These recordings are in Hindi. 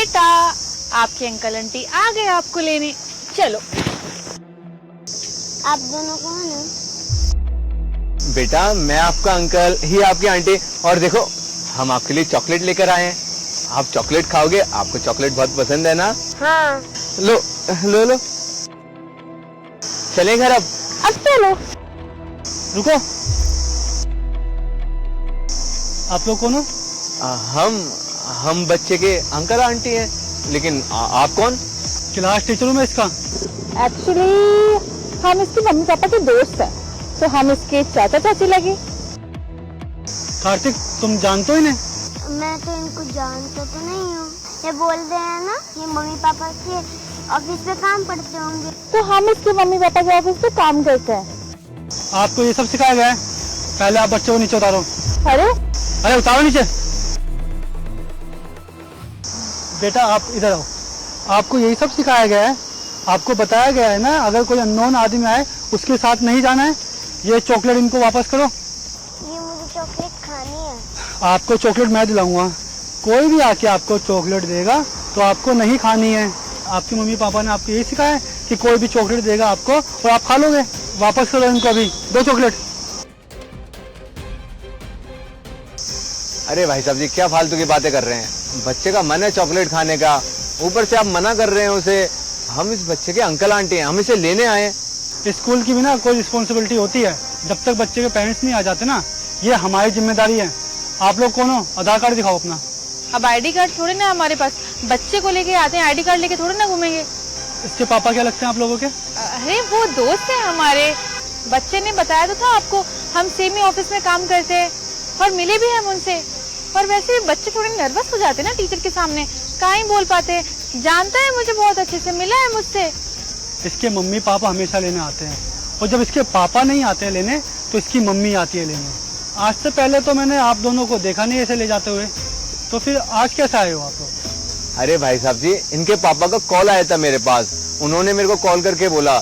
बेटा आपके अंकल आंटी आ गए आपको लेने, चलो। आप दोनों कौन हो? बेटा मैं आपका अंकल, ही आपकी आंटी। और देखो हम आपके लिए चॉकलेट लेकर आए हैं। आप चॉकलेट खाओगे? आपको चॉकलेट बहुत पसंद है ना? हाँ। लो लो लो, चलें घर अब? अब चलो। रुको, आप लोग कौन हो? हम बच्चे के अंकल आंटी हैं, लेकिन आप कौन? क्लास टीचर हूँ मैं इसका। एक्चुअली हम इसके मम्मी पापा के दोस्त हैं, तो हम इसके चाचा चाची लगे। कार्तिक तुम जानते हो इन्हें? मैं तो इनको जानता तो नहीं हूँ। ये बोलते हैं ना ये मम्मी पापा के ऑफिस में काम करते होंगे। तो हम इसके मम्मी पापा के ऑफिस में काम करते हैं। आपको ये सब सिखाया गया है? पहले आप बच्चों को नीचे उतारो। अरे उतारो नीचे। बेटा आप इधर आओ। आपको यही सब सिखाया गया है? आपको बताया गया है ना अगर कोई अननोन आदमी आए उसके साथ नहीं जाना है। ये चॉकलेट इनको वापस करो। ये मुझे चॉकलेट खानी है। आपको चॉकलेट मैं दिलाऊंगा। कोई भी आके आपको चॉकलेट देगा तो आपको नहीं खानी है। आपकी मम्मी पापा ने आपको यही सिखाया है कि कोई भी चॉकलेट देगा आपको और आप खा लोगे। वापस करो इनको अभी, दो चॉकलेट। अरे भाई साहब जी क्या फालतू की बातें कर रहे हैं? बच्चे का मन है चॉकलेट खाने का, ऊपर से आप मना कर रहे हैं उसे। हम इस बच्चे के अंकल आंटी हैं, हम इसे लेने आए। स्कूल की भी ना कोई रिस्पॉन्सिबिलिटी होती है, जब तक बच्चे के पेरेंट्स नहीं आ जाते ना, ये हमारी जिम्मेदारी है। आप लोग कौन हो? आधार कार्ड दिखाओ अपना। अब आईडी कार्ड थोड़े ना हमारे पास, बच्चे को लेके आते हैं, आईडी कार्ड लेके थोड़े ना घूमेंगे। इसके पापा क्या लगते हैं आप लोगों के? अरे वो दोस्त है हमारे, बच्चे ने बताया तो था आपको, हम सेम ही ऑफिस में काम करते हैं और मिले भी हम उनसे। और वैसे भी बच्चे थोड़े नर्वस हो जाते हैं ना टीचर के सामने, कहाँ ही बोल पाते। जानता है मुझे बहुत अच्छे से, मिला है मुझसे। इसके मम्मी पापा हमेशा लेने आते हैं और जब इसके पापा नहीं आते हैं लेने तो इसकी मम्मी आती है लेने। आज से पहले तो मैंने आप दोनों को देखा नहीं ऐसे ले जाते हुए, तो फिर आज कैसे आए हो आप लोग? अरे भाई साहब जी इनके पापा का कॉल आया था मेरे पास। उन्होंने मेरे को कॉल करके बोला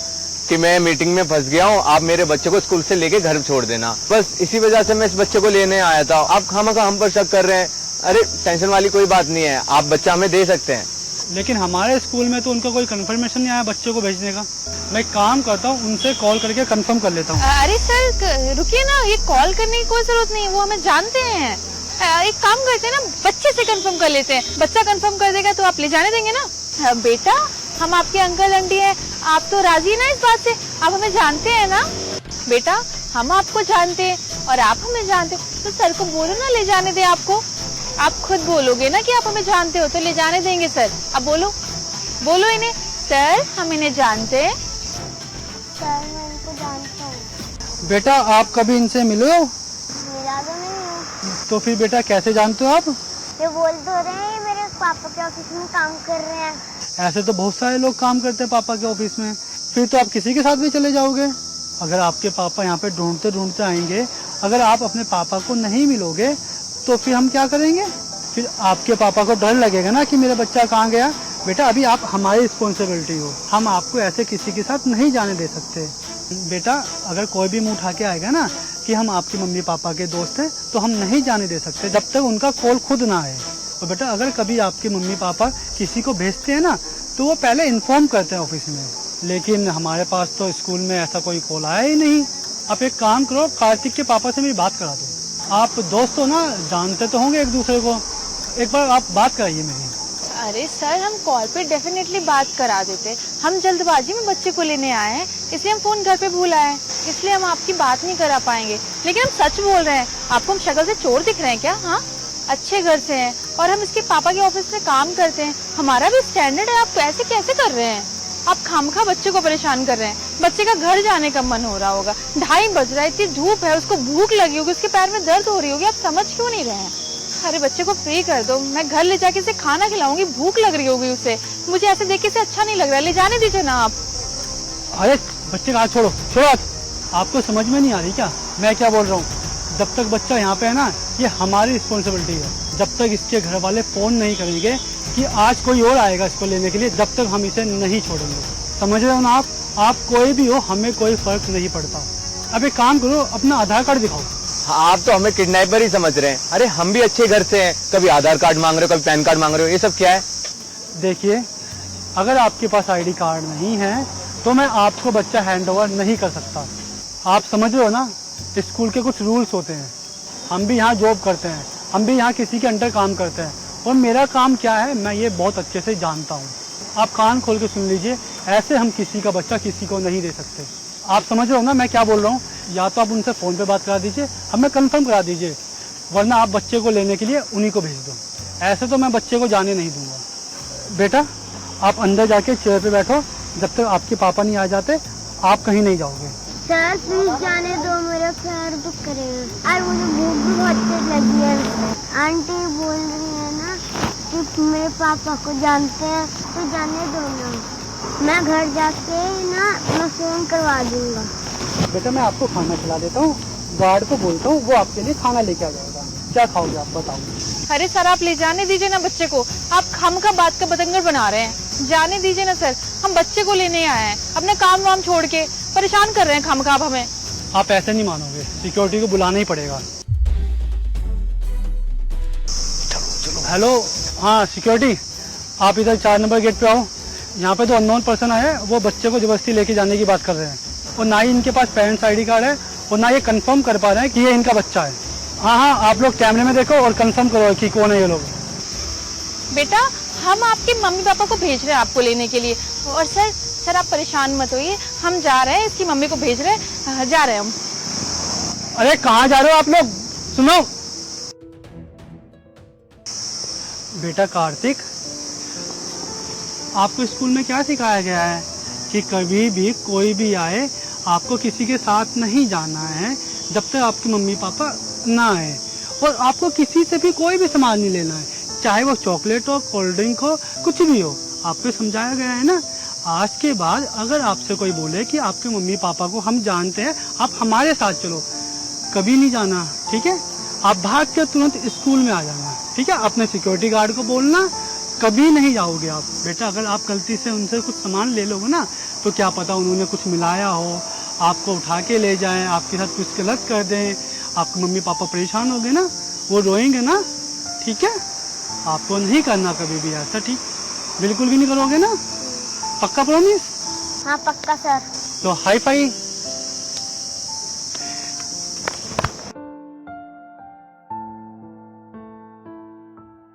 कि मैं मीटिंग में फंस गया हूँ, आप मेरे बच्चे को स्कूल से लेके घर छोड़ देना। बस इसी वजह से मैं इस बच्चे को लेने आया था। आप खामखा हम पर शक कर रहे हैं। अरे टेंशन वाली कोई बात नहीं है, आप बच्चा हमें दे सकते हैं। लेकिन हमारे स्कूल में तो उनका कोई कंफर्मेशन नहीं आया बच्चों को भेजने का। मैं काम करता हूँ, उनसे कॉल करके कंफर्म कर लेता हूँ। अरे सर रुकिए ना, ये कॉल करने की कोई जरूरत नहीं है, वो हमें जानते हैं। एक काम करते हैं ना, बच्चे से कंफर्म कर लेते हैं। बच्चा कंफर्म कर देगा तो आप ले जाने देंगे ना? बेटा हम आपके अंकल आंटी हैं, आप तो राजी है ना इस बात से? आप हमें जानते हैं ना बेटा? हम आपको जानते हैं और आप हमें जानते हो, तो सर को बोलो ना ले जाने दे आपको। आप खुद बोलोगे ना कि आप हमें जानते हो तो ले जाने देंगे सर। अब बोलो बोलो इन्हें, सर हम इन्हें जानते हैं। सर मैं इनको जानता हूँ। बेटा आप कभी इनसे मिले हो? मिला तो नहीं हूँ। तो फिर बेटा कैसे जानते हो आप? ये बोल तो रहे हैं मेरे पापा के ऑफिस में काम कर रहे हैं। ऐसे तो बहुत सारे लोग काम करते हैं पापा के ऑफिस में, फिर तो आप किसी के साथ भी चले जाओगे। अगर आपके पापा यहाँ पे ढूंढते ढूंढते आएंगे, अगर आप अपने पापा को नहीं मिलोगे तो फिर हम क्या करेंगे? फिर आपके पापा को डर लगेगा ना कि मेरा बच्चा कहाँ गया। बेटा अभी आप हमारी रिस्पॉन्सिबिलिटी हो, हम आपको ऐसे किसी के साथ नहीं जाने दे सकते। बेटा अगर कोई भी मुंह उठा के आएगा ना कि हम आपके मम्मी पापा के दोस्त हैं तो हम नहीं जाने दे सकते जब तक उनका कॉल खुद ना आए। और बेटा अगर कभी आपके मम्मी पापा किसी को भेजते हैं ना तो वो पहले इन्फॉर्म करते हैं ऑफिस में, लेकिन हमारे पास तो स्कूल में ऐसा कोई कॉल आया ही नहीं। आप एक काम करो, कार्तिक के पापा से मेरी बात करा दो। आप दोस्त हो ना, जानते तो होंगे एक दूसरे को, एक बार आप बात कराइए मेरी। अरे सर हम कॉल पे डेफिनेटली बात करा देते, हम जल्दबाजी में बच्चे को लेने आए हैं इसलिए हम फोन घर पे भूल आए, इसलिए हम आपकी बात नहीं करा पाएंगे। लेकिन हम सच बोल रहे हैं, आपको हम शक्ल से चोर दिख रहे हैं क्या? हाँ अच्छे घर से हैं और हम इसके पापा के ऑफिस में काम करते हैं, हमारा भी स्टैंडर्ड है। आप ऐसे कैसे कर रहे हैं? आप खामखा बच्चे को परेशान कर रहे हैं। बच्चे का घर जाने का मन हो रहा होगा, 2:30 बज रहा है, इतनी धूप है, उसको भूख लगी होगी, उसके पैर में दर्द हो रही होगी, आप समझ क्यों नहीं रहे हैं? अरे बच्चे को फ्री कर दो, मैं घर ले जाके इसे खाना खिलाऊंगी, भूख लग रही होगी उसे। मुझे ऐसे देख के इसे अच्छा नहीं लग रहा, ले जाने दीजिए ना आप। अरे बच्चे का हाथ छोड़ो, छोड़ो हाथ। आपको समझ में नहीं आ रही क्या मैं क्या बोल रहा हूँ? जब तक बच्चा यहाँ पे है ना, ये हमारी रिस्पॉन्सिबिलिटी है। जब तक इसके घर वाले फोन नहीं करेंगे कि आज कोई और आएगा इसको लेने के लिए, जब तक हम इसे नहीं छोड़ेंगे। समझ रहे हो ना आप कोई भी हो, हमें कोई फर्क नहीं पड़ता। अब एक काम करो, अपना आधार कार्ड दिखाओ। आप तो हमें किडनैपर ही समझ रहे हैं। अरे हम भी अच्छे घर से हैं, कभी आधार कार्ड मांग रहे हो, कभी पैन कार्ड मांग रहे हो, ये सब क्या है? देखिए, अगर आपके पास आईडी कार्ड नहीं है तो मैं आपको बच्चा हैंड ओवर नहीं कर सकता। आप समझ रहे हो ना, स्कूल के कुछ रूल्स होते हैं। हम भी यहाँ जॉब करते हैं, हम भी यहाँ किसी के अंडर काम करते हैं, और मेरा काम क्या है मैं ये बहुत अच्छे से जानता हूँ। आप कान खोल के सुन लीजिए, ऐसे हम किसी का बच्चा किसी को नहीं दे सकते। आप समझ रहे हो ना मैं क्या बोल रहा हूँ? या तो आप उनसे फ़ोन पे बात करा दीजिए, हमें कंफर्म करा दीजिए, वरना आप बच्चे को लेने के लिए उन्हीं को भेज दो। ऐसे तो मैं बच्चे को जाने नहीं दूंगा। बेटा, आप अंदर जाके चेयर पे बैठो, जब तक आपके पापा नहीं आ जाते आप कहीं नहीं जाओगे। सर प्लीज जाने दो, मेरा पैर दुख करेगा और मुझे भूख भी बहुत तेज लगी है। आंटी बोल रही है ना कि मेरे पापा को जानते हैं, तो जाने दो ना। मैं घर जाके ना मैं फोन करवा दूंगा। बेटा, मैं आपको खाना खिला देता हूँ, गार्ड को बोलता हूँ वो आपके लिए खाना लेके आ जाएगा। क्या खाओगे आप बताओ? अरे सर, आप ले जाने दीजिए ना बच्चे को, आप खामखा बात का बतंगड़ बना रहे हैं। जाने दीजिए ना सर, हम बच्चे को लेने आए हैं, अपने काम वाम छोड़ के परेशान कर रहे हैं खामखा आप हमें। आप ऐसे नहीं मानोगे, सिक्योरिटी को बुलाना ही पड़ेगा। हेलो, हाँ सिक्योरिटी, आप इधर 4 नंबर गेट पे आओ। यहाँ पे तो अननोन पर्सन आए हैं, वो बच्चे को जबरदस्ती लेके जाने की बात कर रहे हैं, और ना ही इनके पास पेरेंट्स आईडी कार्ड है, और ना ये कंफर्म कर पा रहे हैं कि ये इनका बच्चा है। हाँ हाँ, आप लोग कैमरे में देखो और कंफर्म करो कि कौन है ये लोग। बेटा, हम आपके मम्मी पापा को भेज रहे हैं आपको लेने के लिए। और सर आप परेशान मत होइए, हम जा रहे हैं, इसकी मम्मी को भेज रहे हैं, जा रहे हैं हम। अरे कहाँ जा रहे हो आप लोग? सुनो बेटा कार्तिक, आपको स्कूल में क्या सिखाया गया है कि कभी भी कोई भी आए आपको किसी के साथ नहीं जाना है जब तक आपके मम्मी पापा ना आए, और आपको किसी से भी कोई भी सामान नहीं लेना है, चाहे वो चॉकलेट हो, कोल्ड ड्रिंक हो, कुछ भी हो। आपको समझाया गया है ना। आज के बाद अगर आपसे कोई बोले कि आपके मम्मी पापा को हम जानते हैं, आप हमारे साथ चलो, कभी नहीं जाना, ठीक है? आप भाग के तुरंत स्कूल में आ जाना, ठीक है? अपने सिक्योरिटी गार्ड को बोलना, कभी नहीं जाओगे आप। बेटा, अगर आप गलती से उनसे कुछ सामान ले लोगे ना, तो क्या पता उन्होंने कुछ मिलाया हो, आपको उठा के ले जाएं, आपके साथ कुछ गलत कर दें, आपके मम्मी पापा परेशान होंगे ना, वो रोएंगे ना, ठीक है? आपको नहीं करना कभी भी ऐसा, ठीक? बिल्कुल भी नहीं करोगे ना? पक्का प्रॉमिस? हाँ पक्का सर। तो हाई फाई।